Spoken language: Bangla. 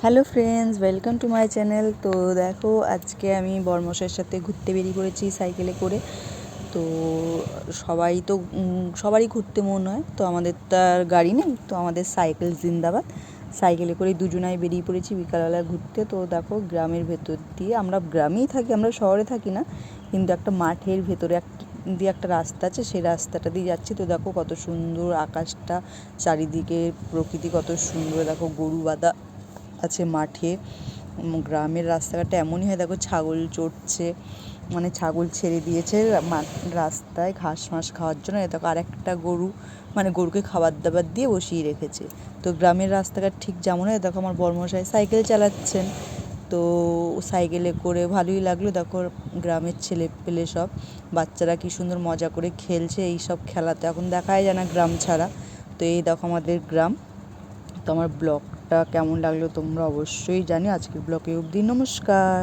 Hello friends, welcome to my channel. তো দেখো, আজকে আমি বরমশাইয়ের সাথে ঘুরতে বেরিয়ে পড়েছি সাইকেলে করে। তো সবারই ঘুরতে মন হয়, তো আমাদের তো আর গাড়ি নেই, তো আমাদের সাইকেল জিন্দাবাদ। সাইকেলে করে দুজনাই বেরিয়ে পড়েছি বিকালবেলা ঘুরতে। তো দেখো, গ্রামের ভেতর দিয়ে, আমরা গ্রামেই থাকি, আমরা শহরে থাকি না, কিন্তু একটা মাঠের ভেতরে দিয়ে একটা রাস্তা আছে, সেই রাস্তাটা দিয়ে যাচ্ছি। তো দেখো কত সুন্দর আকাশটা, চারিদিকে প্রকৃতি কত সুন্দর। দেখো গরু বাঁধা আছে মাঠে। গ্রামের রাস্তাঘাটে এমনই হয়, দেখো ছাগল চড়ছে, মানে ছাগল ছেড়ে দিয়েছে রাস্তায় ঘাস মাস খাওয়ার জন্য। দেখো আরেকটা গরু, মানে গরুকে খাবার দাবার দিয়ে বসিয়ে রেখেছে। তো গ্রামের রাস্তাঘাট ঠিক যেমন হয়। দেখো আমার বর্মশাই সাইকেল চালাচ্ছেন, তো সাইকেলে করে ভালোই লাগলো। দেখো গ্রামের ছেলে পেলে সব বাচ্চারা কী সুন্দর মজা করে খেলছে। এই সব খেলা তো এখন দেখাই যায় না গ্রাম ছাড়া। তো এই দেখো আমাদের গ্রাম। তো আমার ব্লগটা কেমন লাগলো তোমরা অবশ্যই জানিও। আজকের ব্লগে অবধি, নমস্কার।